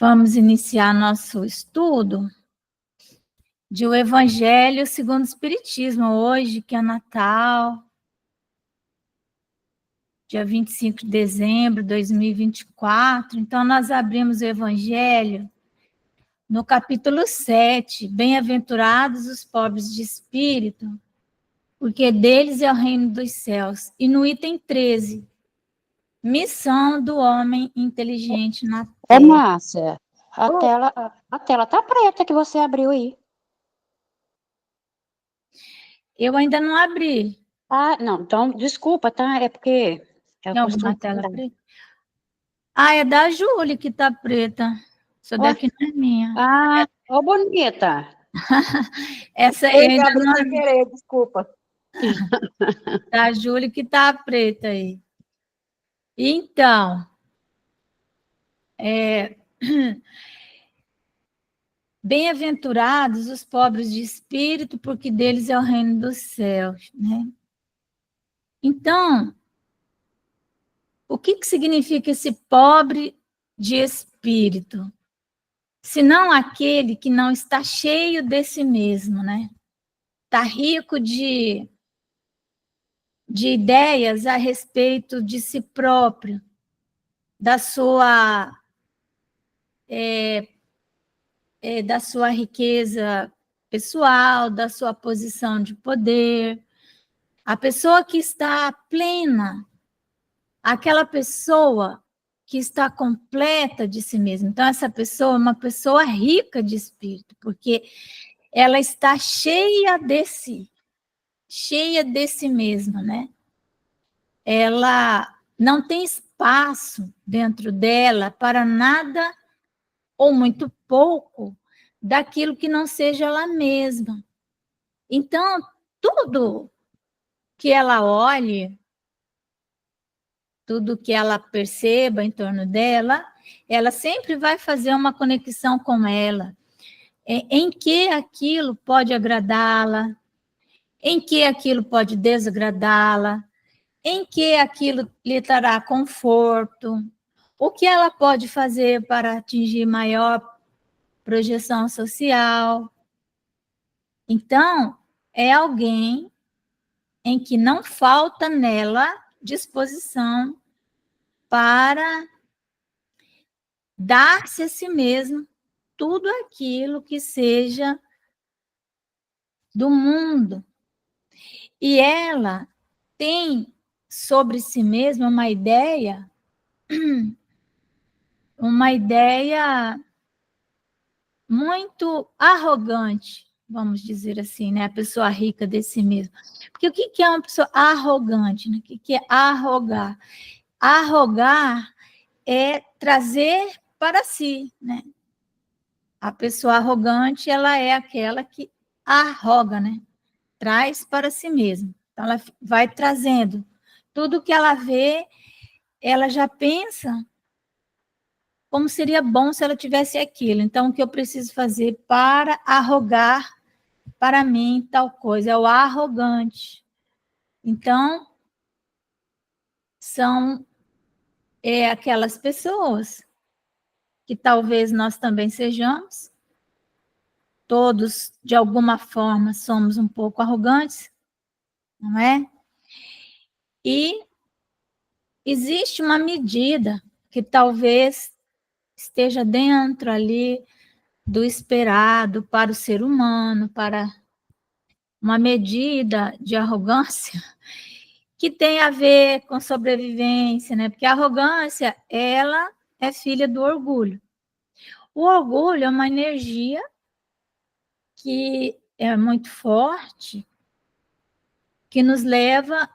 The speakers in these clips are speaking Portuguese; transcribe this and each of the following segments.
Vamos iniciar nosso estudo de o Evangelho segundo o Espiritismo, hoje, que é Natal, dia 25 de dezembro de 2024. Então, nós abrimos o Evangelho no capítulo 7, Bem-aventurados os pobres de espírito, porque deles é o reino dos céus. E no item 13, missão do homem inteligente na Terra. Ô, Márcia, a tela tá preta que você abriu aí. Eu ainda não abri. Ah, não, então, desculpa, tá? É porque é o Tem alguma costume. tela preta? Ah, é da Júlia que tá preta. Isso Ué? daqui não é minha. Ah, ô, bonita. Essa eu Ei, ainda abri não sem abri. querer, desculpa. Da Júlia que tá preta aí. Então, bem-aventurados os pobres de espírito, porque deles é o reino dos céus, né? Então, o que significa esse pobre de espírito? Senão aquele que não está cheio de si mesmo, né? Está rico de ideias a respeito de si próprio, da sua riqueza pessoal, da sua posição de poder. A pessoa que está plena, aquela pessoa que está completa de si mesma. Então, essa pessoa é uma pessoa rica de espírito, porque ela está cheia de si mesma, né? Ela não tem espaço dentro dela para nada ou muito pouco daquilo que não seja ela mesma. Então, tudo que ela olhe, tudo que ela perceba em torno dela, ela sempre vai fazer uma conexão com ela, em que aquilo pode agradá-la, em que aquilo pode desagradá-la, em que aquilo lhe trará conforto, o que ela pode fazer para atingir maior projeção social. Então, é alguém em que não falta nela disposição para dar-se a si mesmo tudo aquilo que seja do mundo. E ela tem sobre si mesma uma ideia muito arrogante, vamos dizer assim, né? A pessoa rica de si mesma. Porque o que é uma pessoa arrogante? Né? O que é arrogar? Arrogar é trazer para si, né? A pessoa arrogante, ela é aquela que arroga, né? Traz para si mesma. Então, ela vai trazendo. Tudo que ela vê, ela já pensa como seria bom se ela tivesse aquilo. Então, o que eu preciso fazer para arrogar para mim tal coisa? É o arrogante. Então, são aquelas pessoas que talvez nós também sejamos. Todos, de alguma forma, somos um pouco arrogantes, não é? E existe uma medida que talvez esteja dentro ali do esperado para o ser humano, para uma medida de arrogância que tem a ver com sobrevivência, né? Porque a arrogância, ela é filha do orgulho. O orgulho é uma energia que é muito forte, que nos leva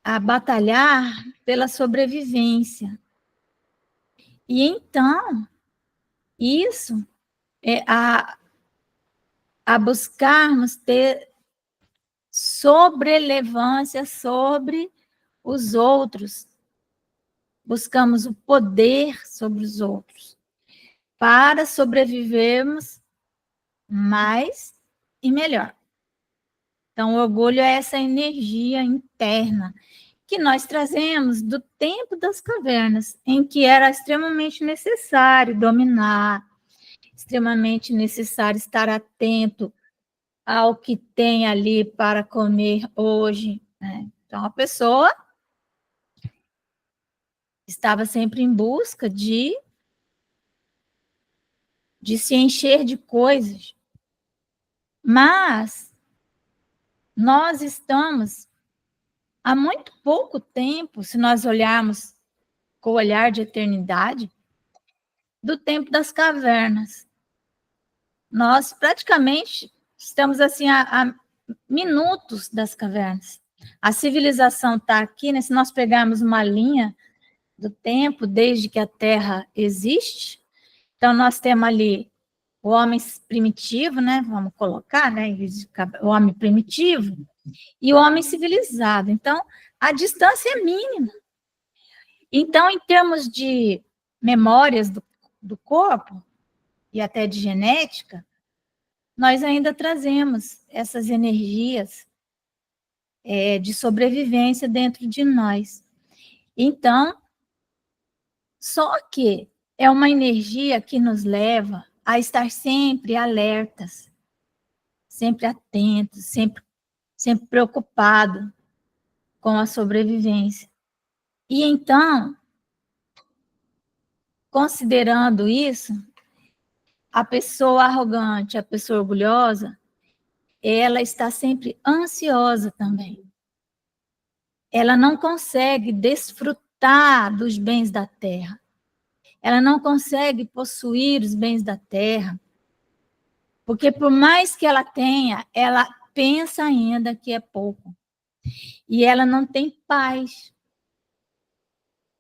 a batalhar pela sobrevivência. E então, isso é a buscarmos ter sobrelevância sobre os outros. Buscamos o poder sobre os outros para sobrevivermos mais e melhor. Então, o orgulho é essa energia interna que nós trazemos do tempo das cavernas, em que era extremamente necessário dominar, extremamente necessário estar atento ao que tem ali para comer hoje, né? Então, a pessoa estava sempre em busca de se encher de coisas. Mas nós estamos há muito pouco tempo, se nós olharmos com o olhar de eternidade, do tempo das cavernas. Nós praticamente estamos assim a minutos das cavernas. A civilização está aqui, né? Se nós pegarmos uma linha do tempo, desde que a Terra existe, então nós temos ali o homem primitivo, né? Vamos colocar, né? O homem primitivo e o homem civilizado. Então, a distância é mínima. Então, em termos de memórias do corpo e até de genética, nós ainda trazemos essas energias de sobrevivência dentro de nós. Então, só que é uma energia que nos leva a estar sempre alertas, sempre atentos, sempre preocupado com a sobrevivência. E então, considerando isso, a pessoa arrogante, a pessoa orgulhosa, ela está sempre ansiosa também. Ela não consegue desfrutar dos bens da terra. Ela não consegue possuir os bens da terra. Porque por mais que ela tenha, ela pensa ainda que é pouco. E ela não tem paz.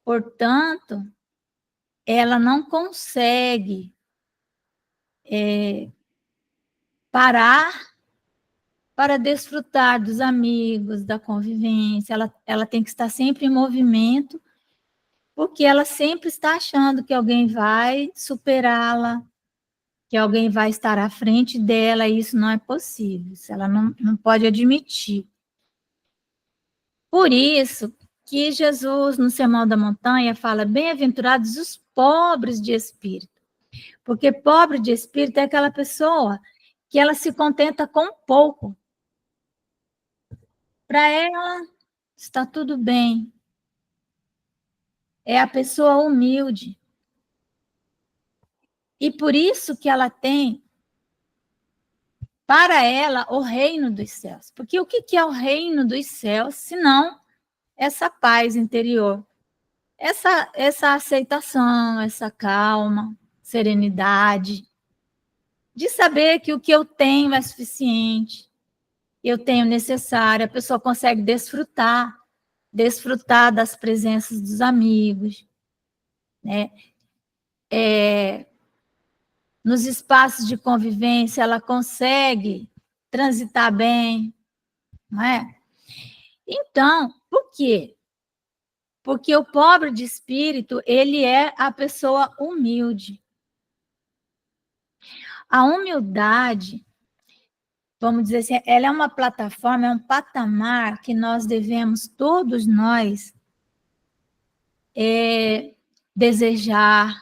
Portanto, ela não consegue parar para desfrutar dos amigos, da convivência. Ela tem que estar sempre em movimento, porque ela sempre está achando que alguém vai superá-la, que alguém vai estar à frente dela, e isso não é possível, isso ela não pode admitir. Por isso que Jesus, no Sermão da Montanha, fala: bem-aventurados os pobres de espírito, porque pobre de espírito é aquela pessoa que ela se contenta com pouco. Para ela, está tudo bem. É a pessoa humilde. E por isso que ela tem, para ela, o reino dos céus. Porque o que é o reino dos céus, senão essa paz interior? Essa aceitação, essa calma, serenidade, de saber que o que eu tenho é suficiente, eu tenho necessário, a pessoa consegue desfrutar das presenças dos amigos, né? Nos espaços de convivência, ela consegue transitar bem, não é? Então, por quê? Porque o pobre de espírito, ele é a pessoa humilde. A humildade, vamos dizer assim, ela é uma plataforma, é um patamar que nós devemos, todos nós, desejar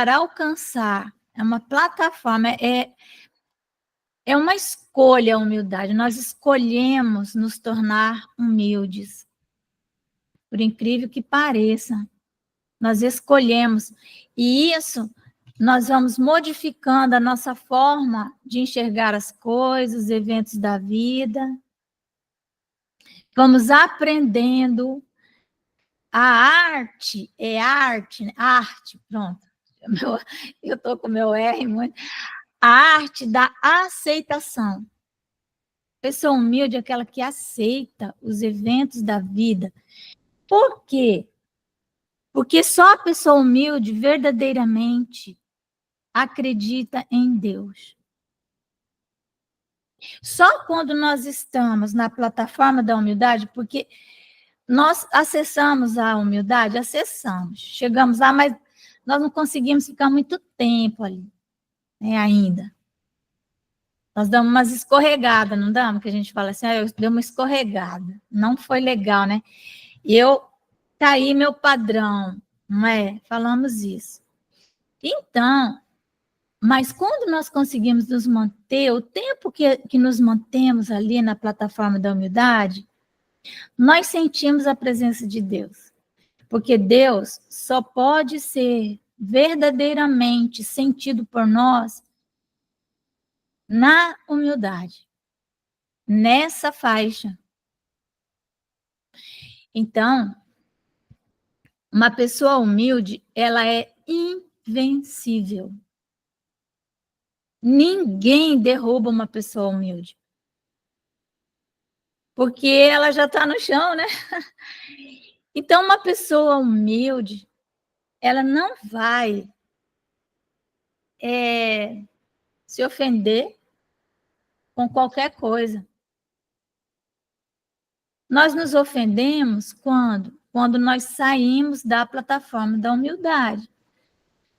alcançar. É uma plataforma, é uma escolha a humildade. Nós escolhemos nos tornar humildes. Por incrível que pareça, nós escolhemos. E isso, nós vamos modificando a nossa forma de enxergar as coisas, os eventos da vida. Vamos aprendendo. A arte é arte, né? Arte, pronto. Eu estou com o meu R muito. A arte da aceitação. Pessoa humilde é aquela que aceita os eventos da vida. Por quê? Porque só a pessoa humilde verdadeiramente acredita em Deus. Só quando nós estamos na plataforma da humildade, porque nós acessamos a humildade, chegamos lá, mas nós não conseguimos ficar muito tempo ali, né, ainda. Nós damos umas escorregadas, não damos? Que a gente fala assim, eu dei uma escorregada. Não foi legal, né? E eu caí meu padrão, não é? Falamos isso. Então, mas quando nós conseguimos nos manter, o tempo que nos mantemos ali na plataforma da humildade, nós sentimos a presença de Deus. Porque Deus só pode ser verdadeiramente sentido por nós na humildade, nessa faixa. Então, uma pessoa humilde, ela é invencível. Ninguém derruba uma pessoa humilde. Porque ela já está no chão, né? Então, uma pessoa humilde, ela não vai se ofender com qualquer coisa. Nós nos ofendemos quando nós saímos da plataforma da humildade.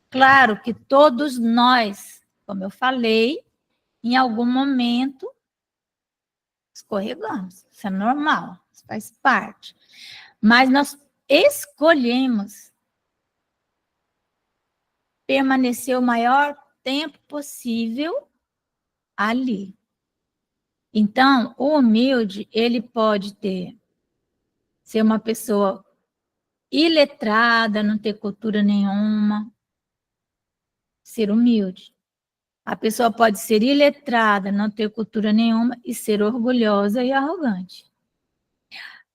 Claro que todos nós, como eu falei, em algum momento escorregamos. Isso é normal, isso faz parte. Mas nós escolhemos permanecer o maior tempo possível ali. Então, o humilde, ele pode ser uma pessoa iletrada, não ter cultura nenhuma, ser humilde. A pessoa pode ser iletrada, não ter cultura nenhuma e ser orgulhosa e arrogante.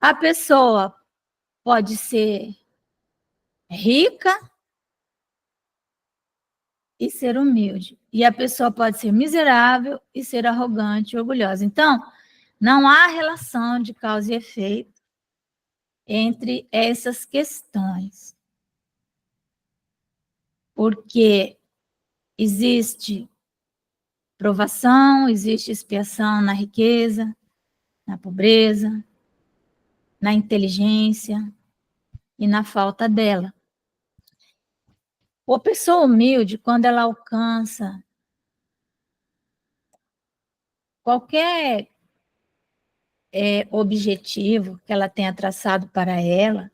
A pessoa pode ser rica e ser humilde. E a pessoa pode ser miserável e ser arrogante e orgulhosa. Então, não há relação de causa e efeito entre essas questões. Porque existe provação, existe expiação na riqueza, na pobreza, na inteligência e na falta dela. A pessoa humilde, quando ela alcança qualquer objetivo que ela tenha traçado para ela,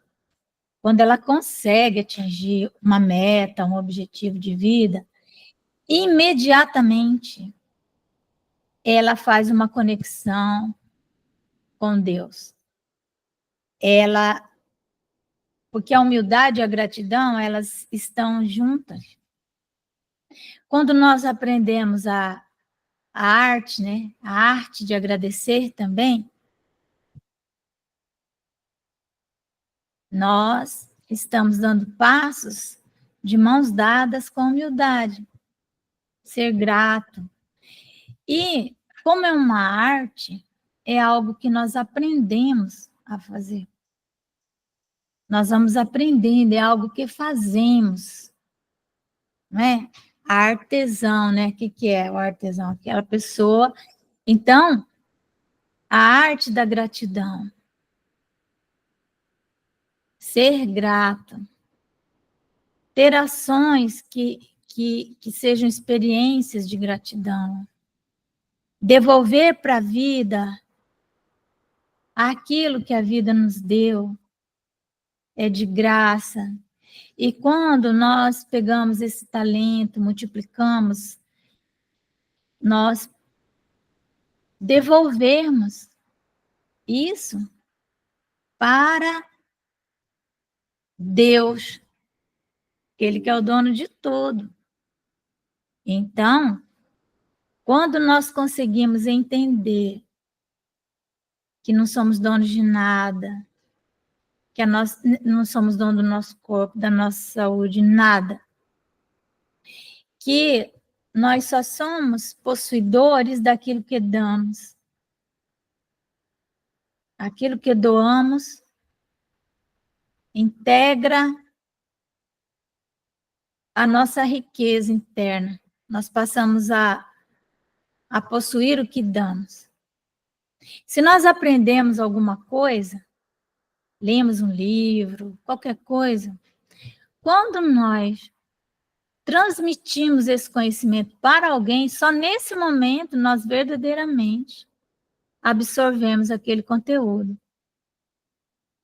quando ela consegue atingir uma meta, um objetivo de vida, imediatamente ela faz uma conexão com Deus. Porque a humildade e a gratidão, elas estão juntas. Quando nós aprendemos a arte, né? A arte de agradecer também, nós estamos dando passos de mãos dadas com humildade, ser grato. E, como é uma arte, é algo que nós aprendemos a fazer. Nós vamos aprendendo, é algo que fazemos, né? Artesão, né? O que é o artesão? Aquela pessoa. Então, a arte da gratidão. Ser grato. Ter ações que sejam experiências de gratidão. Devolver para a vida aquilo que a vida nos deu. É de graça. E quando nós pegamos esse talento, multiplicamos, nós devolvermos isso para Deus, Ele que é o dono de tudo. Então, quando nós conseguimos entender que não somos donos de nada, que nós não somos donos do nosso corpo, da nossa saúde, nada, que nós só somos possuidores daquilo que damos. Aquilo que doamos integra a nossa riqueza interna. Nós passamos a possuir o que damos. Se nós aprendemos alguma coisa, lemos um livro, qualquer coisa, quando nós transmitimos esse conhecimento para alguém, só nesse momento nós verdadeiramente absorvemos aquele conteúdo.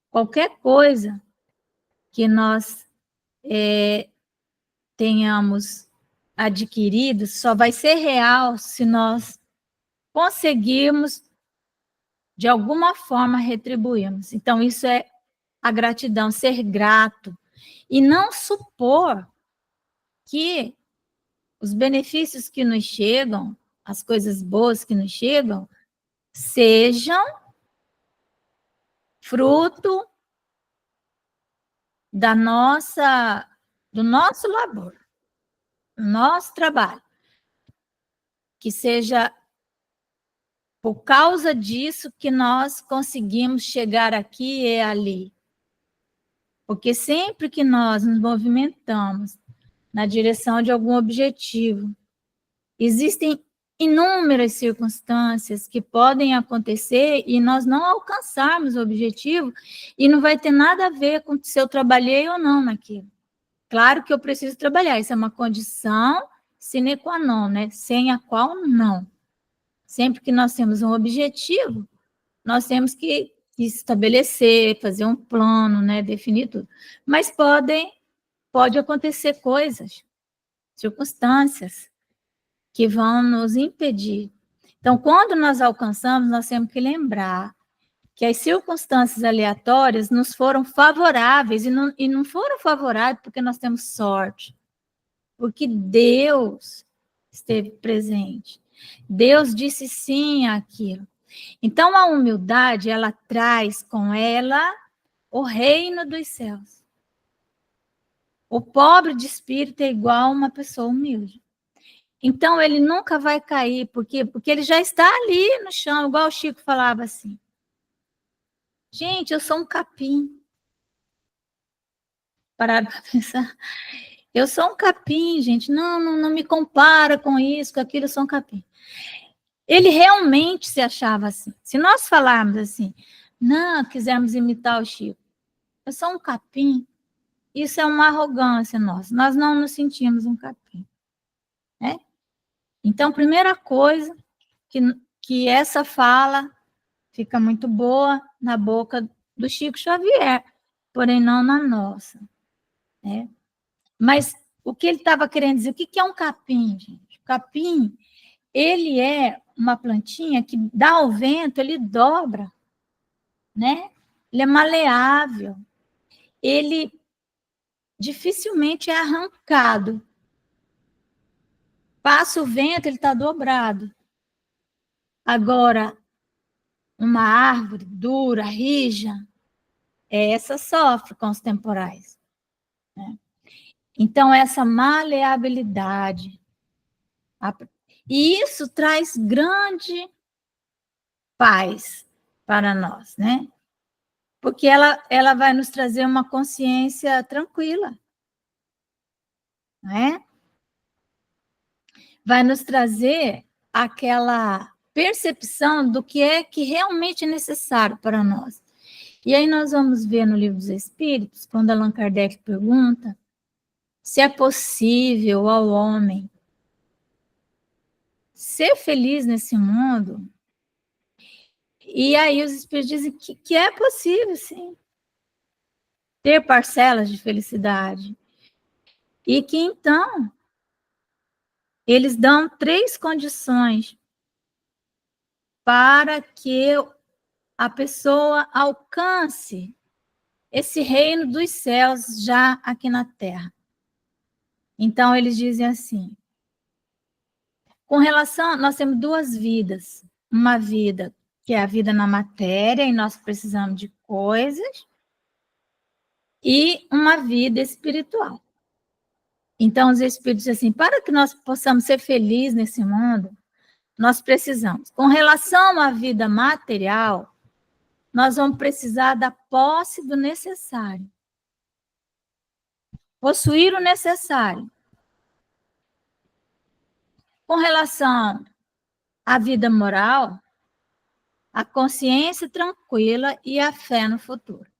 Qualquer coisa que nós tenhamos adquirido só vai ser real se nós conseguirmos, de alguma forma, retribuirmos. Então, isso é a gratidão, ser grato. E não supor que os benefícios que nos chegam, as coisas boas que nos chegam, sejam fruto do nosso labor, do nosso trabalho. Que seja por causa disso que nós conseguimos chegar aqui e ali. Porque sempre que nós nos movimentamos na direção de algum objetivo, existem inúmeras circunstâncias que podem acontecer e nós não alcançarmos o objetivo e não vai ter nada a ver com se eu trabalhei ou não naquilo. Claro que eu preciso trabalhar, isso é uma condição sine qua non, né? Sem a qual não. Sempre que nós temos um objetivo, nós temos que estabelecer, fazer um plano, né? Definir tudo. Mas pode acontecer coisas, circunstâncias, que vão nos impedir. Então, quando nós alcançamos, nós temos que lembrar que as circunstâncias aleatórias nos foram favoráveis, e não foram favoráveis porque nós temos sorte, porque Deus esteve presente. Deus disse sim àquilo. Então, a humildade, ela traz com ela o reino dos céus. O pobre de espírito é igual a uma pessoa humilde. Então, ele nunca vai cair, porque ele já está ali no chão, igual o Chico falava assim. Gente, eu sou um capim. Pararam para pensar. Eu sou um capim, gente. Não me compara com isso, com aquilo, eu sou um capim. Ele realmente se achava assim. Se nós falarmos assim, não, quisermos imitar o Chico, eu sou um capim, isso é uma arrogância nossa. Nós não nos sentimos um capim. Né? Então, primeira coisa, que essa fala fica muito boa na boca do Chico Xavier, porém não na nossa. Né? Mas o que ele estava querendo dizer, o que é um capim, gente? O capim, ele é uma plantinha que dá ao vento, ele dobra, né? Ele é maleável, ele dificilmente é arrancado. Passa o vento, ele está dobrado. Agora, uma árvore dura, rija, essa sofre com os temporais. Né? Então, essa maleabilidade, e isso traz grande paz para nós, né? Porque ela vai nos trazer uma consciência tranquila, né? Vai nos trazer aquela percepção do que é que realmente é necessário para nós. E aí nós vamos ver no Livro dos Espíritos, quando Allan Kardec pergunta se é possível ao homem ser feliz nesse mundo. E aí os Espíritos dizem que é possível, sim, ter parcelas de felicidade. E que, então, eles dão 3 condições para que a pessoa alcance esse reino dos céus já aqui na Terra. Então, eles dizem assim, com relação, nós temos 2 vidas. Uma vida que é a vida na matéria, e nós precisamos de coisas, e uma vida espiritual. Então, os Espíritos dizem assim, para que nós possamos ser felizes nesse mundo, nós precisamos. Com relação à vida material, nós vamos precisar da posse do necessário. Possuir o necessário. Com relação à vida moral, a consciência tranquila e a fé no futuro.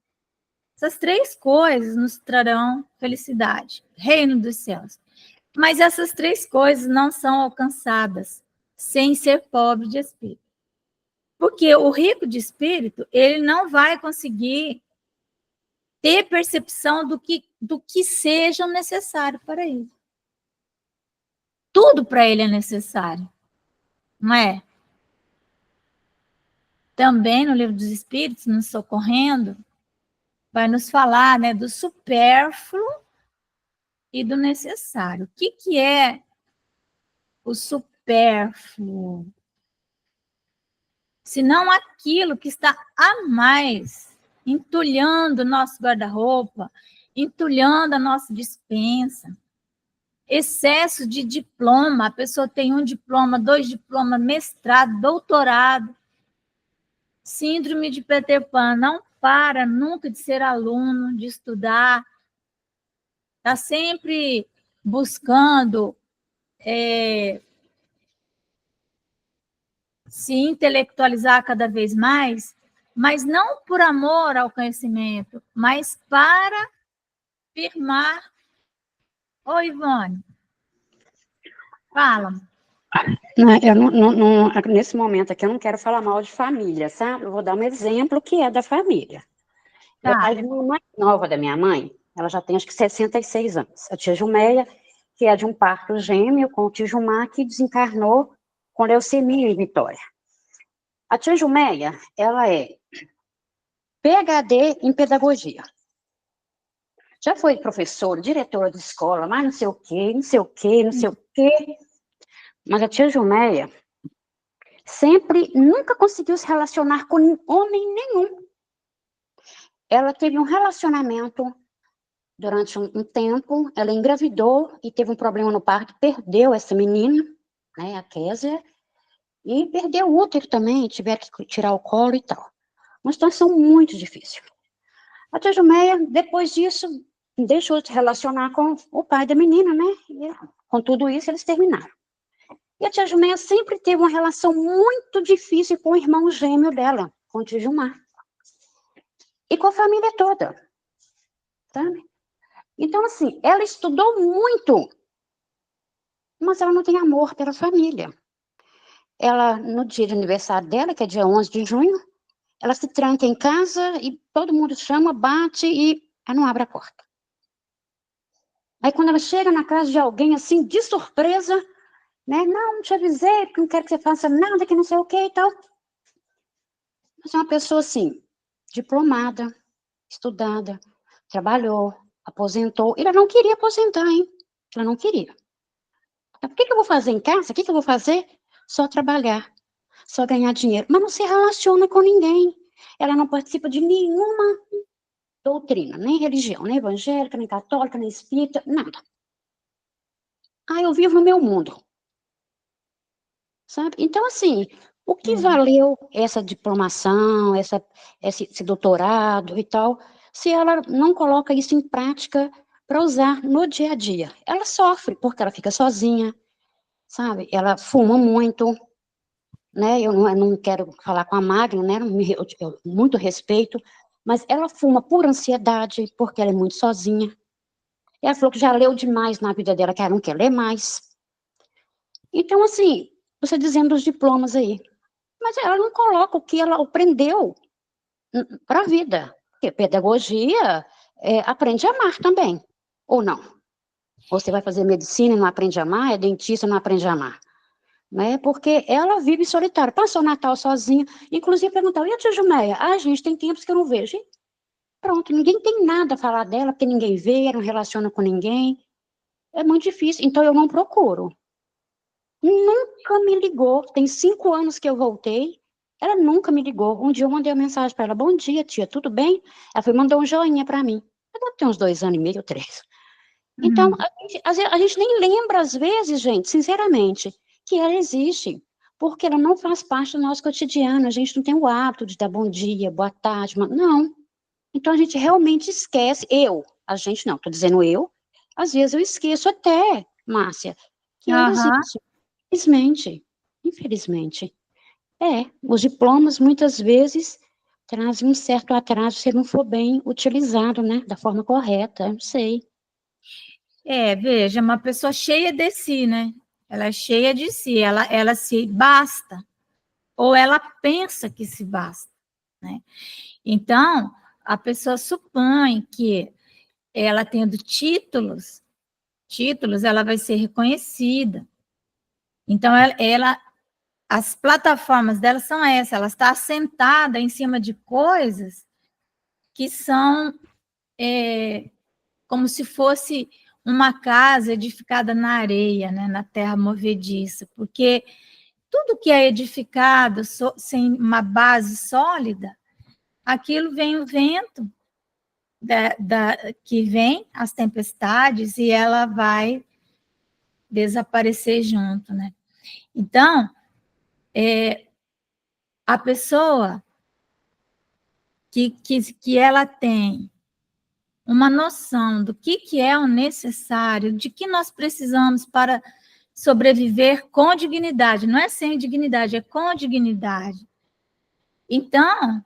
Essas 3 coisas nos trarão felicidade, reino dos céus. Mas essas três coisas não são alcançadas sem ser pobre de espírito. Porque o rico de espírito, ele não vai conseguir ter percepção do que seja necessário para ele. Tudo para ele é necessário, não é? Também no Livro dos Espíritos, nos socorrendo, vai nos falar, né, do supérfluo e do necessário. O que é o supérfluo? Senão aquilo que está a mais, entulhando o nosso guarda-roupa, entulhando a nossa despensa. Excesso de diploma, a pessoa tem um diploma, 2 diplomas, mestrado, doutorado. Síndrome de Peter Pan, não para nunca de ser aluno, de estudar, está sempre buscando se intelectualizar cada vez mais, mas não por amor ao conhecimento, mas para firmar. Oi, Ivone. Fala. Eu nesse momento aqui, eu não quero falar mal de família, sabe? Eu vou dar um exemplo que é da família. Tá. A irmã mais nova da minha mãe, ela já tem acho que 66 anos. A tia Jumeia, que é de um parto gêmeo com o tio Gilmar, que desencarnou com leucemia em Vitória. A tia Jumeia, ela é PhD em pedagogia. Já foi professora, diretora de escola, mas não sei o quê, não sei o quê, não sei o quê. Mas a tia Jumeia nunca conseguiu se relacionar com homem nenhum. Ela teve um relacionamento durante um tempo, ela engravidou e teve um problema no parto, perdeu essa menina, né, a Késia, e perdeu o útero também, tiveram que tirar o colo e tal. Uma situação muito difícil. A tia Jumeia, depois disso, deixou de se relacionar com o pai da menina, né? E, com tudo isso, eles terminaram. E a tia Jumeia sempre teve uma relação muito difícil com o irmão gêmeo dela, com o tio Gilmar. E com a família toda, sabe? Então, assim, ela estudou muito, mas ela não tem amor pela família. Ela, no dia de aniversário dela, que é dia 11 de junho, ela se tranca em casa e todo mundo chama, bate e ela não abre a porta. Aí, quando ela chega na casa de alguém, assim, de surpresa, né? Não te avisei, porque não quero que você faça nada, que não sei o que e tal. Mas é uma pessoa, assim, diplomada, estudada, trabalhou, aposentou. Ela não queria aposentar, hein? Ela não queria. O que eu vou fazer em casa? O que eu vou fazer? Só trabalhar, só ganhar dinheiro. Mas não se relaciona com ninguém. Ela não participa de nenhuma doutrina, nem religião, nem evangélica, nem católica, nem espírita, nada. Eu vivo no meu mundo. Sabe? Então, assim, o que valeu essa diplomação, esse doutorado e tal, se ela não coloca isso em prática para usar no dia a dia? Ela sofre, porque ela fica sozinha, sabe? Ela fuma muito, né? Eu não quero falar com a Magna, né? Eu muito respeito, mas ela fuma por ansiedade, porque ela é muito sozinha. Ela falou que já leu demais na vida dela, que ela não quer ler mais. Então, assim, você dizendo os diplomas aí, mas ela não coloca o que ela aprendeu para a vida. Porque pedagogia aprende a amar também, ou não? Você vai fazer medicina e não aprende a amar, é dentista e não aprende a amar. Né? Porque ela vive solitária, passou o Natal sozinha, inclusive perguntou, e a tia Jumeia? Gente, tem tempos que eu não vejo. E pronto, ninguém tem nada a falar dela, porque ninguém vê, não relaciona com ninguém. É muito difícil, então eu não procuro. Nunca me ligou, tem 5 anos que eu voltei, ela nunca me ligou. Um dia eu mandei uma mensagem para ela, bom dia, tia, tudo bem? Ela foi mandou um joinha para mim. Ela deve ter uns 2 anos e meio, 3. Então, a gente nem lembra, às vezes, gente, sinceramente, que ela existe, porque ela não faz parte do nosso cotidiano, a gente não tem o hábito de dar bom dia, boa tarde, não. Então, a gente realmente esquece, a gente não, estou dizendo eu, às vezes eu esqueço até, Márcia, que ela existe. Infelizmente. Os diplomas muitas vezes trazem um certo atraso se não for bem utilizado, né, da forma correta, eu não sei. Veja, uma pessoa cheia de si, né? Ela é cheia de si, ela se basta, ou ela pensa que se basta, né? Então, a pessoa supõe que ela tendo títulos, ela vai ser reconhecida. Então, as plataformas dela são essas, ela está assentada em cima de coisas que são como se fosse uma casa edificada na areia, né, na terra movediça, porque tudo que é edificado sem uma base sólida, aquilo vem o vento, que vem as tempestades e ela vai desaparecer junto, né? Então, a pessoa que ela tem uma noção do que é o necessário, de que nós precisamos para sobreviver com dignidade, não é sem dignidade, é com dignidade. Então,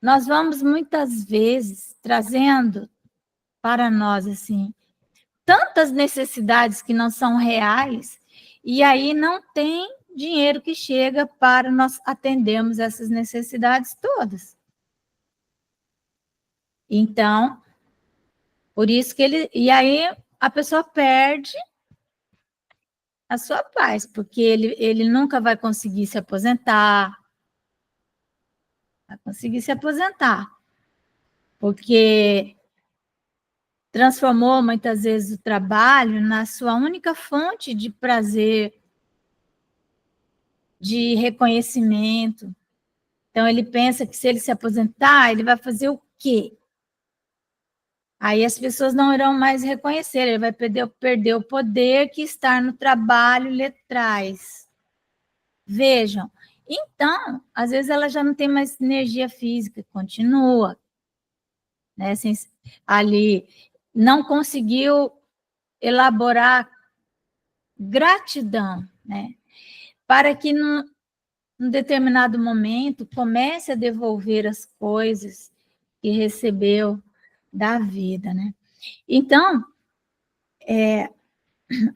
nós vamos muitas vezes trazendo para nós assim tantas necessidades que não são reais, e aí não tem dinheiro que chega para nós atendermos essas necessidades todas. Então, por isso que e aí a pessoa perde a sua paz, porque ele nunca vai conseguir se aposentar, porque transformou muitas vezes o trabalho na sua única fonte de prazer, de reconhecimento. Então, ele pensa que se ele se aposentar, ele vai fazer o quê? Aí as pessoas não irão mais reconhecer, ele vai perder o poder que estar no trabalho lhe traz. Vejam, então, às vezes ela já não tem mais energia física, continua, né? Ali, não conseguiu elaborar gratidão, né? Para que num determinado momento comece a devolver as coisas que recebeu da vida, né? Então,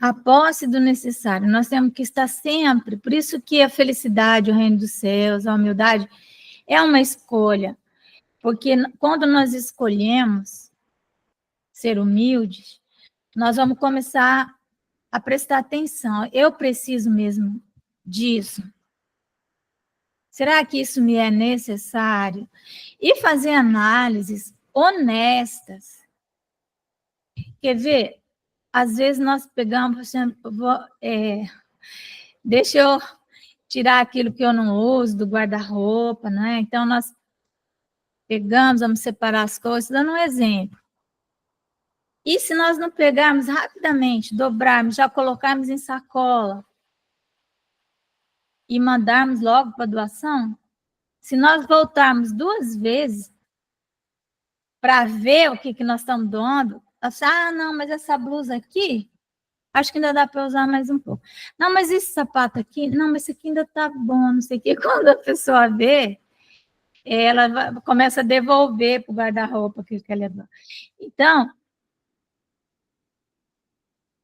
a posse do necessário, nós temos que estar sempre, por isso que a felicidade, o reino dos céus, a humildade, é uma escolha, porque quando nós escolhemos ser humildes, nós vamos começar a prestar atenção. Eu preciso mesmo disso? Será que isso me é necessário? E fazer análises honestas. Quer ver? Às vezes nós pegamos, deixa eu tirar aquilo que eu não uso do guarda-roupa, né? Então nós pegamos, vamos separar as coisas, dando um exemplo. E se nós não pegarmos rapidamente, dobrarmos, já colocarmos em sacola e mandarmos logo para doação, se nós voltarmos 2 vezes para ver o que nós estamos doando, não, mas essa blusa aqui, acho que ainda dá para usar mais um pouco. Não, mas esse sapato aqui, não, mas esse aqui ainda está bom, não sei o quê. Quando a pessoa vê, ela começa a devolver para o guarda-roupa que quer levar. Então,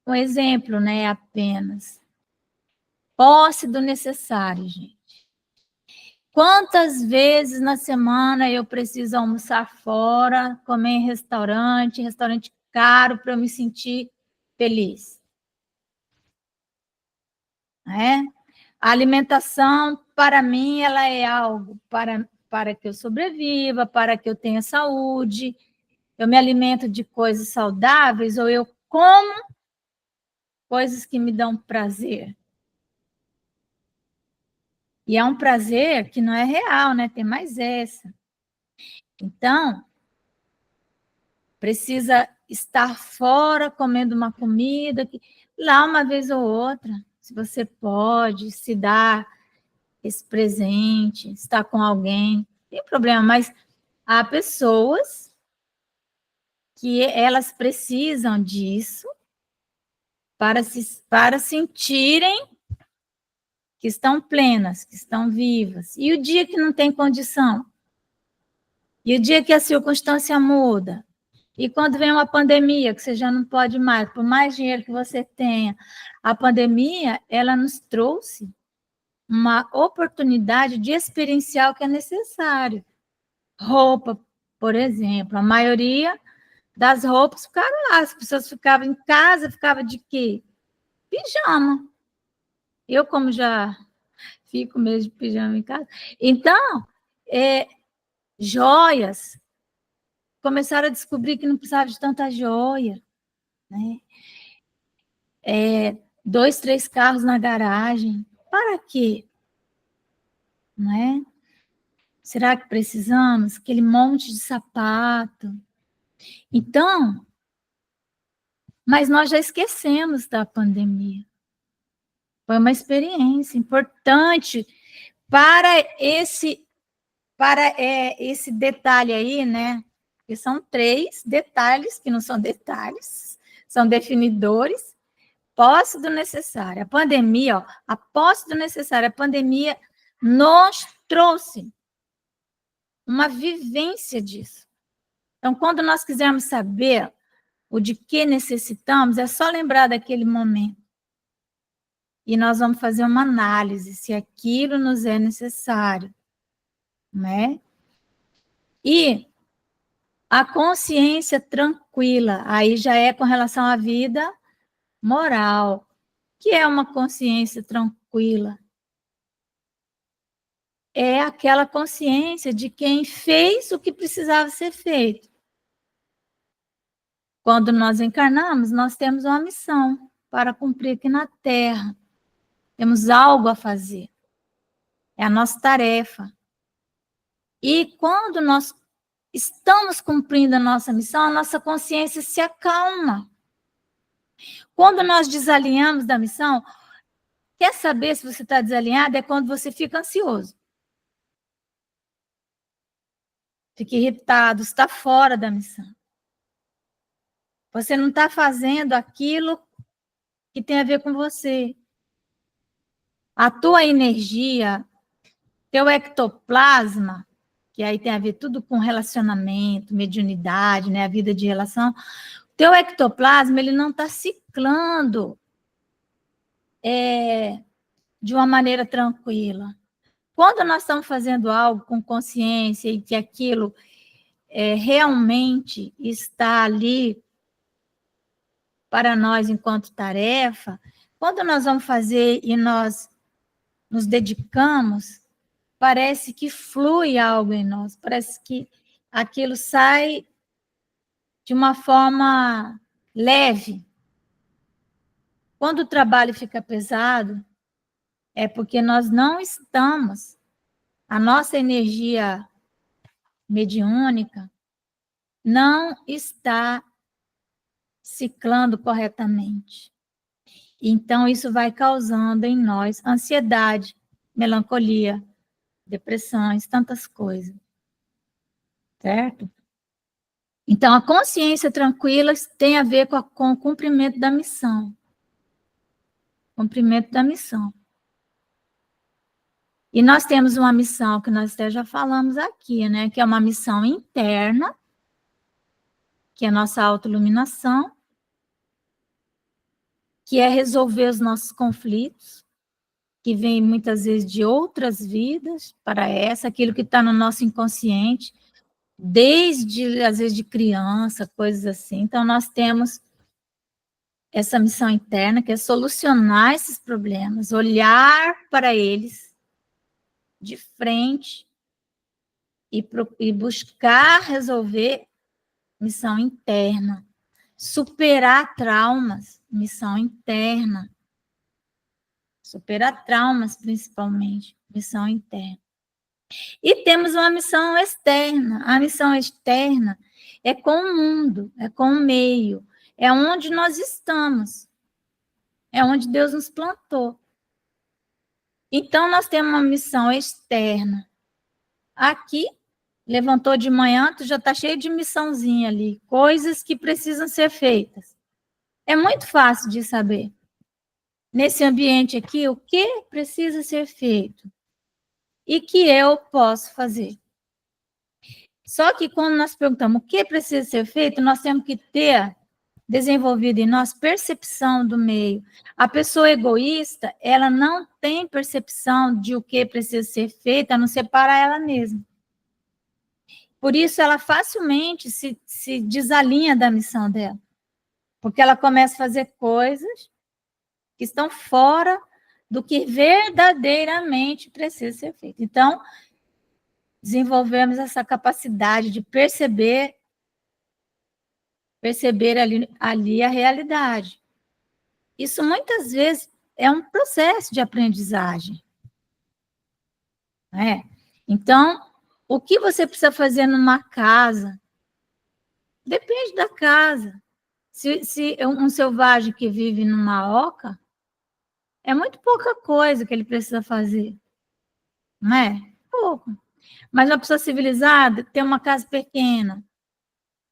um exemplo, né, apenas. Posse do necessário, gente. Quantas vezes na semana eu preciso almoçar fora, comer em restaurante caro, para eu me sentir feliz? A alimentação, para mim, ela é algo para que eu sobreviva, para que eu tenha saúde. Eu me alimento de coisas saudáveis ou eu como coisas que me dão prazer? E é um prazer que não é real, né? Tem mais essa. Então, precisa estar fora comendo uma comida, lá uma vez ou outra, se você pode, se dar esse presente, estar com alguém, não tem problema, mas há pessoas que elas precisam disso para sentirem que estão plenas, que estão vivas. E o dia que não tem condição? E o dia que a circunstância muda? E quando vem uma pandemia, que você já não pode mais, por mais dinheiro que você tenha, a pandemia, ela nos trouxe uma oportunidade de experienciar o que é necessário. Roupa, por exemplo, a maioria das roupas ficaram lá, as pessoas ficavam em casa, ficava de quê? Pijama. Eu, como já fico mesmo de pijama em casa. Então, joias, começaram a descobrir que não precisava de tanta joia, né? 2, 3 carros na garagem. Para quê? Não é? Será que precisamos? Aquele monte de sapato. Então, mas nós já esquecemos da pandemia. Foi uma experiência importante para esse detalhe aí, né? Que são 3 detalhes, que não são detalhes, são definidores. Posse do necessário. A pandemia, ó, a posse do necessário, a pandemia nos trouxe uma vivência disso. Então, quando nós quisermos saber o de que necessitamos, é só lembrar daquele momento. E nós vamos fazer uma análise se aquilo nos é necessário, né? E a consciência tranquila, aí já é com relação à vida moral, que é uma consciência tranquila. É aquela consciência de quem fez o que precisava ser feito. Quando nós encarnamos, nós temos uma missão para cumprir aqui na Terra. Temos algo a fazer. É a nossa tarefa. E quando nós estamos cumprindo a nossa missão, a nossa consciência se acalma. Quando nós desalinhamos da missão, quer saber se você está desalinhado? É quando você fica ansioso. Fica irritado, está fora da missão. Você não está fazendo aquilo que tem a ver com você. A tua energia, teu ectoplasma, que aí tem a ver tudo com relacionamento, mediunidade, né, a vida de relação, teu ectoplasma, ele não está ciclando de uma maneira tranquila. Quando nós estamos fazendo algo com consciência e que aquilo realmente está ali para nós enquanto tarefa, quando nós vamos fazer e nós nos dedicamos, parece que flui algo em nós, parece que aquilo sai de uma forma leve. Quando o trabalho fica pesado, é porque nós não estamos, a nossa energia mediúnica não está ciclando corretamente. Então, isso vai causando em nós ansiedade, melancolia, depressões, tantas coisas. Certo? Então, a consciência tranquila tem a ver com o cumprimento da missão. Cumprimento da missão. E nós temos uma missão que nós até já falamos aqui, né? Que é uma missão interna, que é a nossa autoiluminação, que é resolver os nossos conflitos, que vem muitas vezes de outras vidas para essa, aquilo que está no nosso inconsciente, desde, às vezes, de criança, coisas assim. Então, nós temos essa missão interna, que é solucionar esses problemas, olhar para eles de frente e buscar resolver, missão interna. Superar traumas, missão interna. Superar traumas, principalmente, missão interna. E temos uma missão externa. A missão externa é com o mundo, é com o meio, é onde nós estamos, é onde Deus nos plantou. Então, nós temos uma missão externa. Aqui, levantou de manhã, tu já está cheio de missãozinha ali, coisas que precisam ser feitas. É muito fácil de saber. Nesse ambiente aqui, o que precisa ser feito? E que eu posso fazer? Só que quando nós perguntamos o que precisa ser feito, nós temos que ter desenvolvido em nós percepção do meio. A pessoa egoísta, ela não tem percepção de o que precisa ser feito, a não ser para ela mesma. Por isso, ela facilmente se desalinha da missão dela, porque ela começa a fazer coisas que estão fora do que verdadeiramente precisa ser feito. Então, desenvolvemos essa capacidade de perceber ali a realidade. Isso muitas vezes é um processo de aprendizagem, né? Então, o que você precisa fazer numa casa depende da casa. Se um selvagem que vive numa oca, é muito pouca coisa que ele precisa fazer, não é? Pouco. Mas uma pessoa civilizada tem uma casa pequena.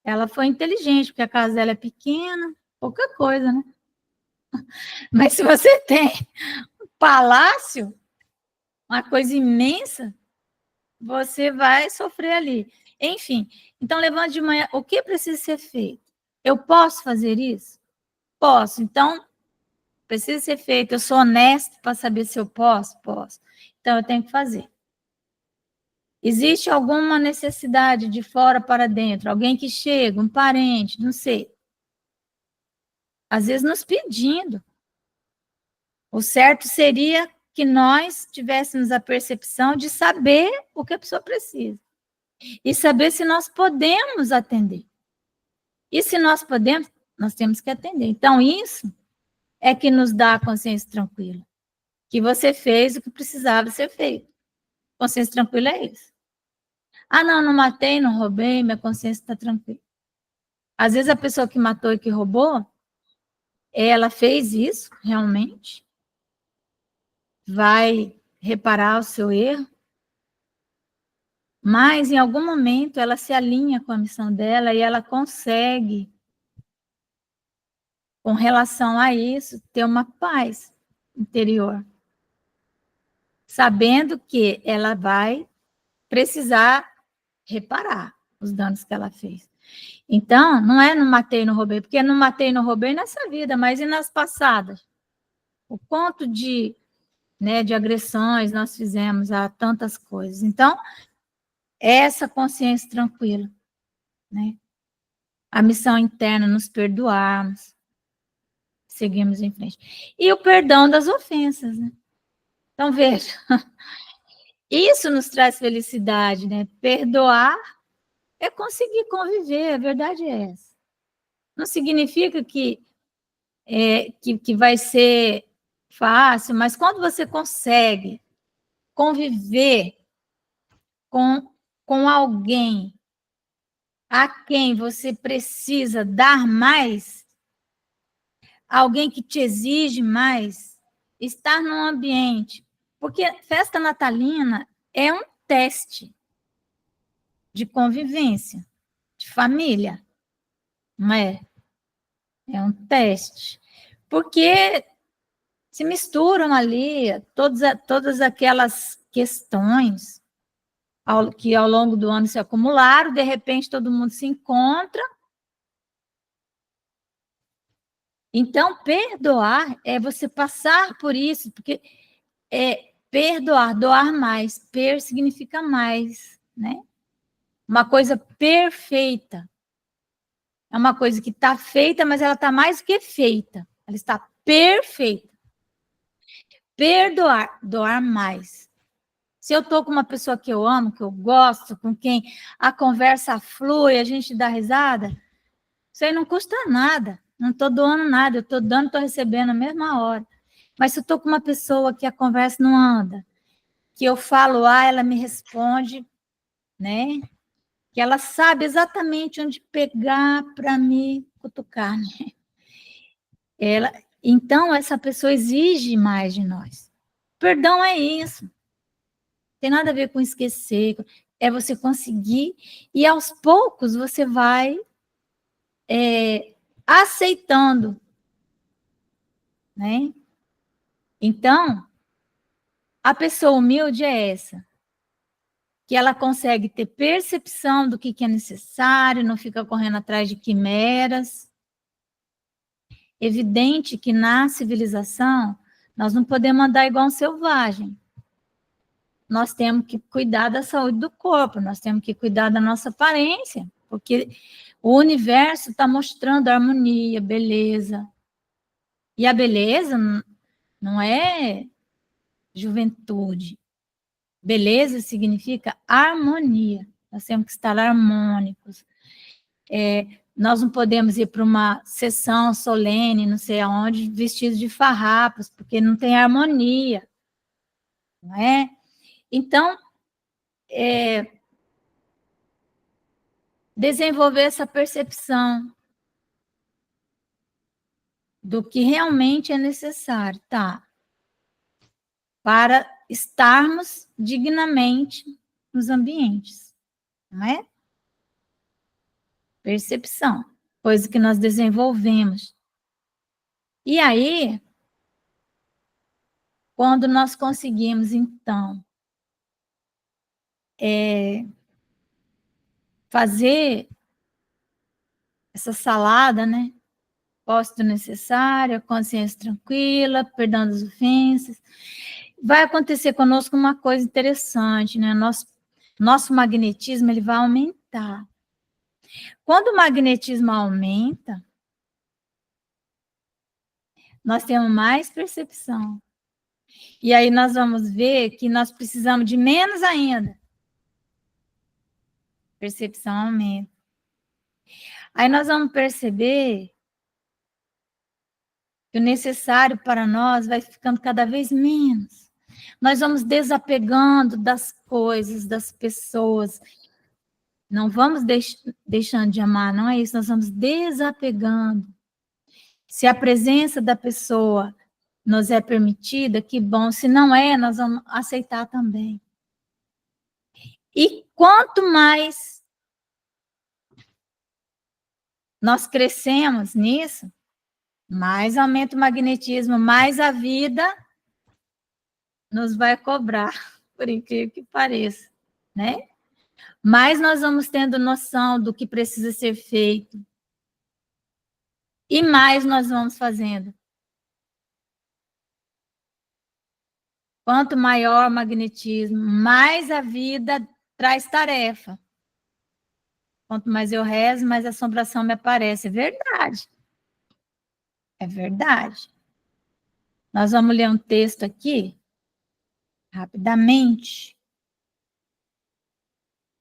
Ela foi inteligente, porque a casa dela é pequena, pouca coisa, né? Mas se você tem um palácio, uma coisa imensa, você vai sofrer ali. Enfim, então levante de manhã, o que precisa ser feito? Eu posso fazer isso? Posso. Então, precisa ser feito. Eu sou honesto para saber se eu posso? Posso. Então, eu tenho que fazer. Existe alguma necessidade de fora para dentro? Alguém que chega, um parente, não sei. Às vezes nos pedindo. O certo seria que nós tivéssemos a percepção de saber o que a pessoa precisa. E saber se nós podemos atender. E se nós podemos, nós temos que atender. Então, isso é que nos dá a consciência tranquila. Que você fez o que precisava ser feito. Consciência tranquila é isso. Ah, não matei, não roubei, minha consciência está tranquila. Às vezes a pessoa que matou e que roubou, ela fez isso realmente, vai reparar o seu erro, mas em algum momento ela se alinha com a missão dela e ela consegue, com relação a isso, ter uma paz interior, sabendo que ela vai precisar reparar os danos que ela fez. Então, não é no matei e não roubei, porque não matei e não roubei nessa vida, mas e nas passadas? O quanto de agressões nós fizemos a tantas coisas. Então, essa consciência tranquila, né? A missão interna, nos perdoarmos, seguimos em frente. E o perdão das ofensas, né? Então, veja, isso nos traz felicidade, né? Perdoar é conseguir conviver, a verdade é essa. Não significa que vai ser fácil, mas quando você consegue conviver com alguém a quem você precisa dar mais, alguém que te exige mais, estar num ambiente. Porque festa natalina é um teste de convivência, de família, não é? É um teste. Porque se misturam ali todas aquelas questões que ao longo do ano se acumularam, de repente todo mundo se encontra. Então, perdoar é você passar por isso, porque perdoar, doar mais, significa mais, né? Uma coisa perfeita. É uma coisa que está feita, mas ela está mais do que feita. Ela está perfeita. Perdoar, doar mais. Se eu estou com uma pessoa que eu amo, que eu gosto, com quem a conversa flui, a gente dá risada, isso aí não custa nada. Não estou doando nada, eu estou dando, estou recebendo na mesma hora. Mas se eu estou com uma pessoa que a conversa não anda, que eu falo A, ela me responde, né? Que ela sabe exatamente onde pegar para me cutucar, né? Então, essa pessoa exige mais de nós. Perdão é isso. Tem nada a ver com esquecer, é você conseguir, e aos poucos você vai aceitando, né? Então, a pessoa humilde é essa, que ela consegue ter percepção do que é necessário, não fica correndo atrás de quimeras. Evidente que na civilização nós não podemos andar igual um selvagem. Nós temos que cuidar da saúde do corpo, nós temos que cuidar da nossa aparência, porque o universo está mostrando harmonia, beleza. E a beleza não é juventude. Beleza significa harmonia. Nós temos que estar harmônicos. Nós não podemos ir para uma sessão solene, não sei aonde, vestidos de farrapos, porque não tem harmonia. Não é? Então, desenvolver essa percepção do que realmente é necessário, tá? Para estarmos dignamente nos ambientes, não é? Percepção, coisa que nós desenvolvemos. E aí, quando nós conseguimos, então, fazer essa salada, né? Posse do necessário, consciência tranquila, perdão das ofensas. Vai acontecer conosco uma coisa interessante, né? Nosso magnetismo ele vai aumentar. Quando o magnetismo aumenta, nós temos mais percepção. E aí nós vamos ver que nós precisamos de menos ainda. Percepção aumenta. Aí nós vamos perceber que o necessário para nós vai ficando cada vez menos. Nós vamos desapegando das coisas, das pessoas. Não vamos deixando de amar, não é isso. Nós vamos desapegando. Se a presença da pessoa nos é permitida, que bom. Se não é, nós vamos aceitar também. E quanto mais nós crescemos nisso, mais aumenta o magnetismo, mais a vida nos vai cobrar, por incrível que pareça, né? Mais nós vamos tendo noção do que precisa ser feito. E mais nós vamos fazendo. Quanto maior o magnetismo, mais a vida traz tarefa. Quanto mais eu rezo, mais a assombração me aparece. É verdade. É verdade. Nós vamos ler um texto aqui, rapidamente,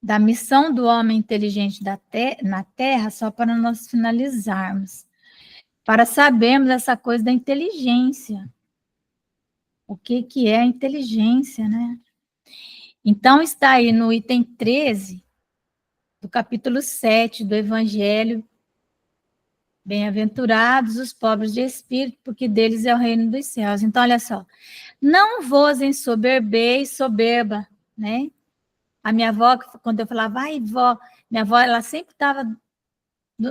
da missão do homem inteligente na Terra, só para nós finalizarmos. Para sabermos essa coisa da inteligência. O que é a inteligência, né? Então, está aí no item 13 do capítulo 7 do Evangelho. Bem-aventurados os pobres de espírito, porque deles é o reino dos céus. Então, olha só. Não vos ensoberbeis, soberba, né? A minha avó, quando eu falava, vai, vó, minha avó, ela sempre estava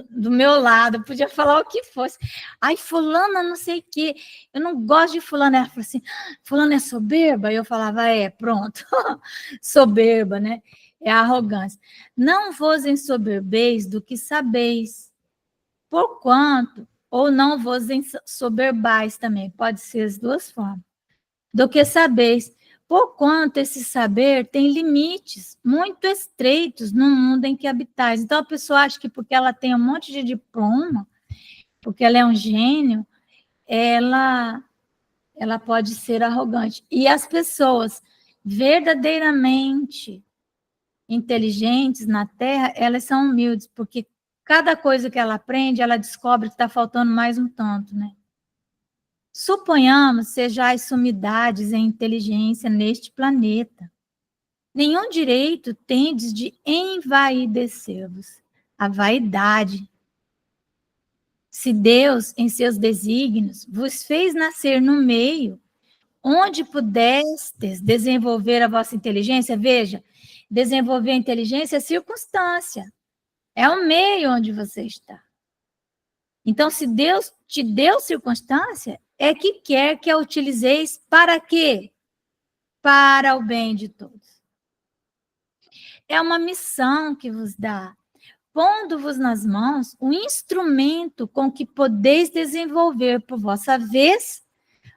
do meu lado, podia falar o que fosse. Ai, fulana, não sei o quê, eu não gosto de fulana. Ela falou assim, fulana é soberba? Eu falava, pronto, soberba, né? É a arrogância. Não vos ensoberbeis do que sabeis, porquanto, ou não vos ensoberbais também, pode ser as duas formas, do que sabeis, porquanto esse saber tem limites muito estreitos no mundo em que habitais. Então, a pessoa acha que porque ela tem um monte de diploma, porque ela é um gênio, ela pode ser arrogante. E as pessoas verdadeiramente inteligentes na Terra, elas são humildes, porque cada coisa que ela aprende, ela descobre que está faltando mais um tanto, né? Suponhamos sejais sumidades em inteligência neste planeta. Nenhum direito tendes de envaidecer-vos. A vaidade. Se Deus, em seus desígnios, vos fez nascer no meio onde pudestes desenvolver a vossa inteligência, veja, desenvolver a inteligência é circunstância. É o meio onde você está. Então, se Deus te deu circunstância, é que quer que a utilizeis para quê? Para o bem de todos. é uma missão que vos dá, pondo-vos nas mãos o instrumento com que podeis desenvolver por vossa vez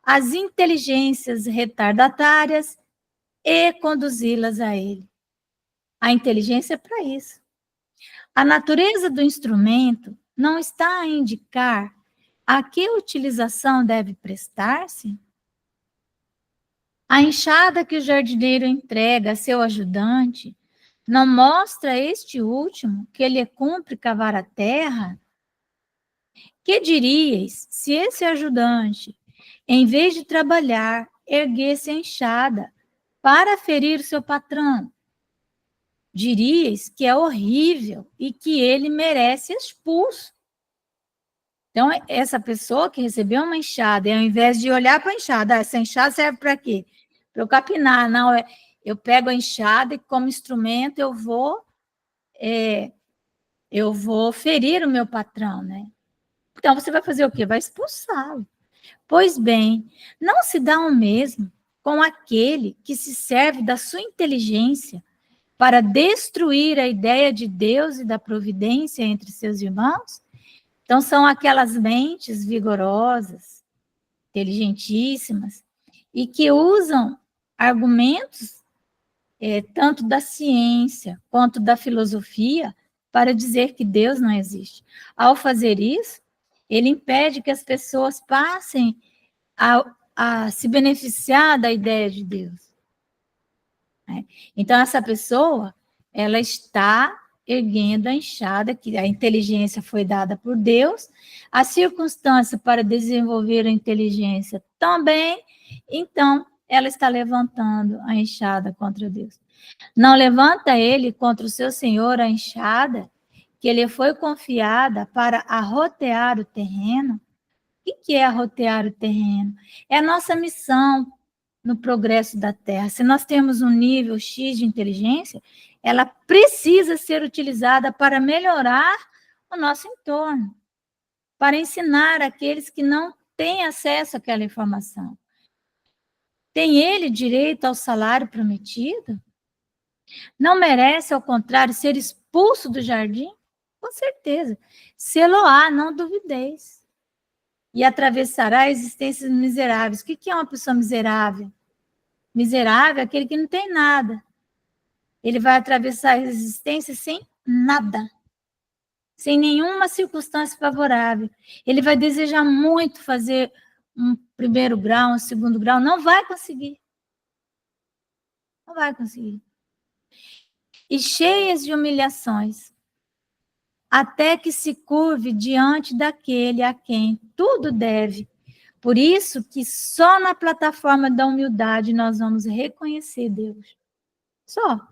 as inteligências retardatárias e conduzi-las a ele. A inteligência é para isso. A natureza do instrumento não está a indicar a que utilização deve prestar-se? A enxada que o jardineiro entrega a seu ajudante não mostra a este último que lhe cumpre cavar a terra? Que diríeis se esse ajudante, em vez de trabalhar, erguesse a enxada para ferir o seu patrão? Diríeis que é horrível e que ele merece expulso. Então, essa pessoa que recebeu uma enxada, e ao invés de olhar para a enxada, essa enxada serve para quê? Para eu capinar. Não, eu pego a enxada e, como instrumento, eu vou ferir o meu patrão, né? Então, você vai fazer o quê? Vai expulsá-lo. Pois bem, não se dá o mesmo com aquele que se serve da sua inteligência para destruir a ideia de Deus e da providência entre seus irmãos? Então, são aquelas mentes vigorosas, inteligentíssimas, e que usam argumentos tanto da ciência quanto da filosofia para dizer que Deus não existe. Ao fazer isso, ele impede que as pessoas passem a se beneficiar da ideia de Deus. Então, essa pessoa, ela está erguendo a enxada, que a inteligência foi dada por Deus, a circunstância para desenvolver a inteligência também, então, ela está levantando a enxada contra Deus. Não levanta ele contra o seu Senhor a enxada, que lhe foi confiada para arrotear o terreno. O que é arrotear o terreno? É a nossa missão no progresso da Terra. Se nós temos um nível X de inteligência, ela precisa ser utilizada para melhorar o nosso entorno, para ensinar aqueles que não têm acesso àquela informação. Tem ele direito ao salário prometido? Não merece, ao contrário, ser expulso do jardim? Com certeza. Sê-lo-á, não duvideis. E atravessará existências miseráveis. O que é uma pessoa miserável? Miserável é aquele que não tem nada. Ele vai atravessar a existência sem nada, sem nenhuma circunstância favorável. Ele vai desejar muito fazer um primeiro grau, um segundo grau, não vai conseguir. Não vai conseguir. E cheias de humilhações, até que se curve diante daquele a quem tudo deve. Por isso que só na plataforma da humildade nós vamos reconhecer Deus. Só.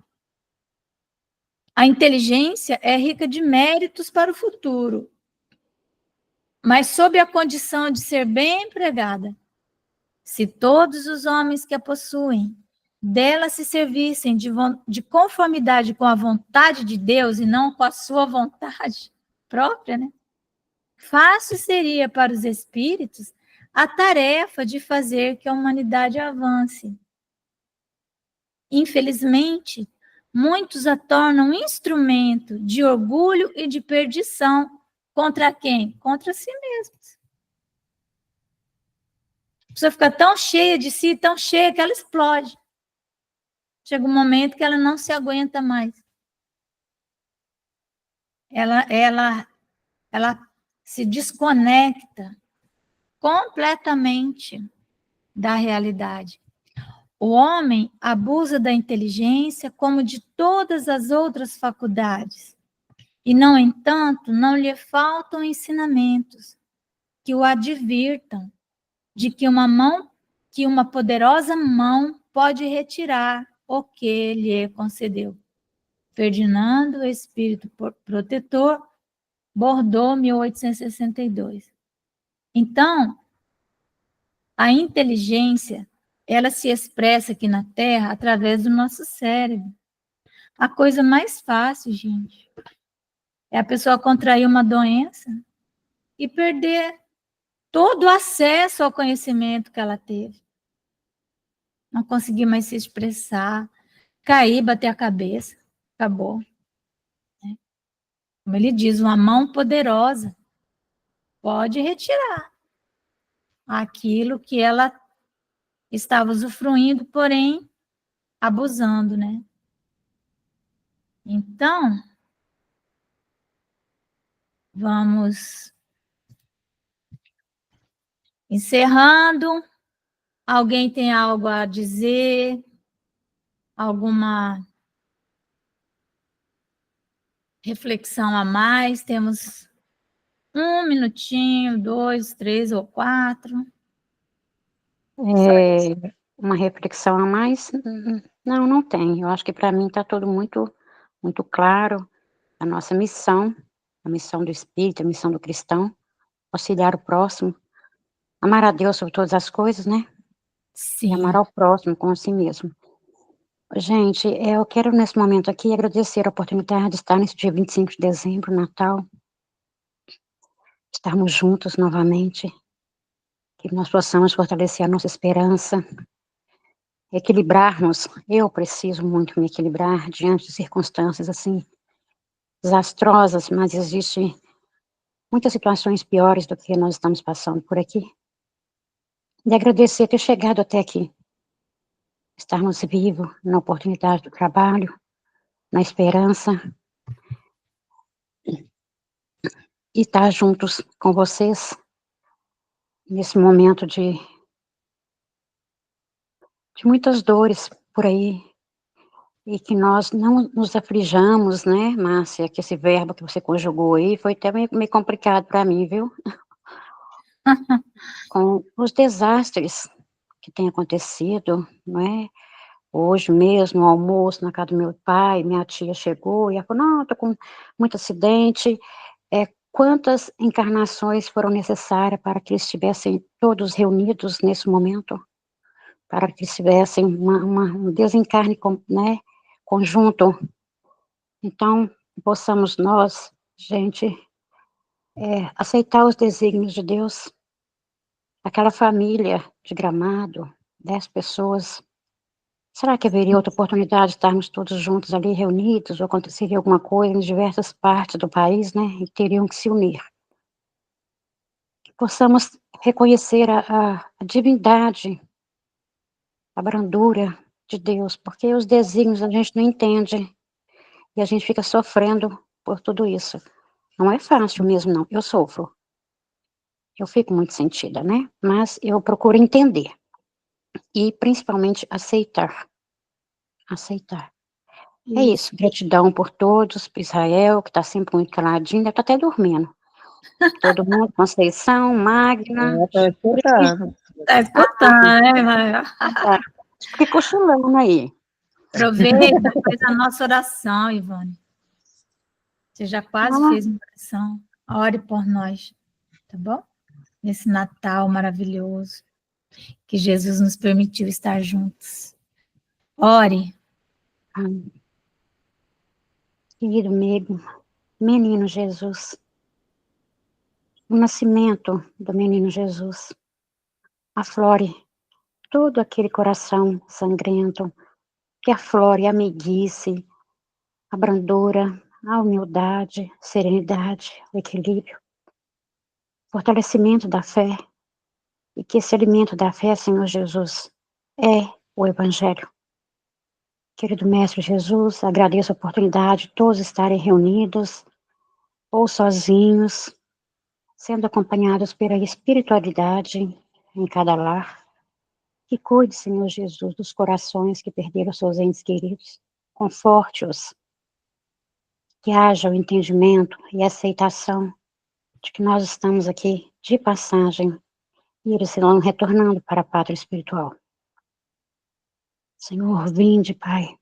A inteligência é rica de méritos para o futuro, mas sob a condição de ser bem empregada. Se todos os homens que a possuem dela se servissem de conformidade com a vontade de Deus e não com a sua vontade própria, né? Fácil seria para os espíritos a tarefa de fazer que a humanidade avance. Infelizmente, muitos a tornam instrumento de orgulho e de perdição. Contra quem? Contra si mesmos. A pessoa fica tão cheia de si, tão cheia, que ela explode. Chega um momento que ela não se aguenta mais. Ela se desconecta completamente da realidade. O homem abusa da inteligência como de todas as outras faculdades. E, no entanto, não lhe faltam ensinamentos que o advirtam de que uma poderosa mão pode retirar o que lhe concedeu. Ferdinando, Espírito Protetor, Bordeaux, 1862. Então, a inteligência, ela se expressa aqui na Terra através do nosso cérebro. A coisa mais fácil, gente, é a pessoa contrair uma doença e perder todo o acesso ao conhecimento que ela teve. Não conseguir mais se expressar, cair, bater a cabeça. acabou. Né? Como ele diz, uma mão poderosa pode retirar aquilo que ela estava usufruindo, porém abusando, né? Então, vamos encerrando. Alguém tem algo a dizer? Alguma reflexão a mais? Temos 1 minutinho, 2, 3 ou 4. Uma reflexão a mais? Não, não tem. Eu acho que para mim está tudo muito, muito claro. A nossa missão, a missão do espírito, a missão do cristão, auxiliar o próximo, amar a Deus sobre todas as coisas, né? E amar Sim. ao próximo como a si mesmo. Gente, eu quero nesse momento aqui agradecer a oportunidade de estar nesse dia 25 de dezembro, Natal, estarmos juntos novamente, que nós possamos fortalecer a nossa esperança, equilibrarmos. Eu preciso muito me equilibrar diante de circunstâncias assim desastrosas, mas existem muitas situações piores do que nós estamos passando por aqui. E agradecer ter chegado até aqui, estarmos vivos na oportunidade do trabalho, na esperança, e estar juntos com vocês nesse momento de muitas dores por aí, e que nós não nos aflijamos, né, Márcia, que esse verbo que você conjugou aí foi até meio complicado para mim, viu? Com os desastres que têm acontecido, não é? Hoje mesmo, no almoço, na casa do meu pai, minha tia chegou e ela falou, não, estou com muito acidente. Quantas encarnações foram necessárias para que eles estivessem todos reunidos nesse momento? Para que eles tivessem um desencarne, né, conjunto. Então, possamos nós, gente, aceitar os desígnios de Deus. Aquela família de Gramado, 10 pessoas, será que haveria outra oportunidade de estarmos todos juntos ali reunidos, ou aconteceria alguma coisa em diversas partes do país, né, e teriam que se unir? Que possamos reconhecer a divindade, a brandura de Deus, porque os desígnios a gente não entende, e a gente fica sofrendo por tudo isso. Não é fácil mesmo, não. Eu sofro. Eu fico muito sentida, né? Mas eu procuro entender. E, principalmente, aceitar. Aceitar. É isso. Gratidão por todos, por Israel, que está sempre muito caladinho, deve estar até dormindo. Todo mundo, Conceição, Magna. Estou escutando. Está escutando, né, Maria? Fiquei cochilando aí. Aproveita, faz a nossa oração, Ivone. Você já quase fez uma oração. Ore por nós, tá bom? Nesse Natal maravilhoso, que Jesus nos permitiu estar juntos. Ore. Querido menino Jesus, o nascimento do menino Jesus, aflore todo aquele coração sangrento, que aflore a meiguice, a brandura, a humildade, serenidade, o equilíbrio, fortalecimento da fé, e que esse alimento da fé, Senhor Jesus, é o Evangelho. Querido Mestre Jesus, agradeço a oportunidade de todos estarem reunidos, ou sozinhos, sendo acompanhados pela espiritualidade em cada lar. Que cuide, Senhor Jesus, dos corações que perderam seus entes queridos. Conforte-os. Que haja o entendimento e a aceitação de que nós estamos aqui de passagem e eles serão retornando para a pátria espiritual. Senhor, vinde, Pai,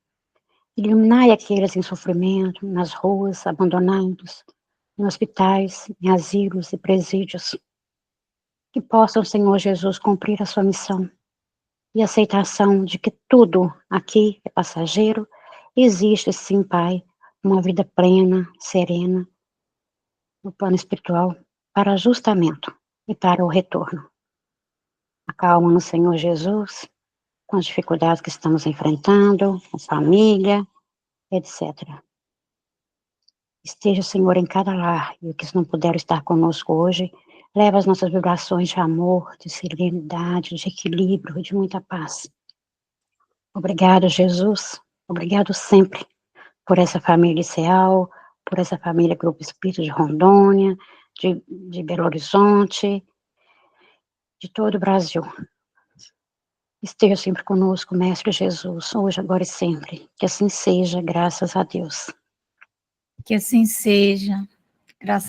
iluminai aqueles em sofrimento, nas ruas, abandonados, em hospitais, em asilos e presídios, que possam, Senhor Jesus, cumprir a sua missão e a aceitação de que tudo aqui é passageiro. Existe, sim, Pai, uma vida plena, serena, no plano espiritual, para ajustamento e para o retorno. Acalma no Senhor Jesus, com as dificuldades que estamos enfrentando, com família, etc. Esteja, Senhor, em cada lar, e os que não puderam estar conosco hoje, leva as nossas vibrações de amor, de serenidade, de equilíbrio, de muita paz. Obrigado, Jesus. Obrigado sempre por essa família ICEAL, por essa família Grupo Espírito de Rondônia, de Belo Horizonte, de todo o Brasil. Esteja sempre conosco, Mestre Jesus, hoje, agora e sempre. Que assim seja, graças a Deus. Que assim seja, graças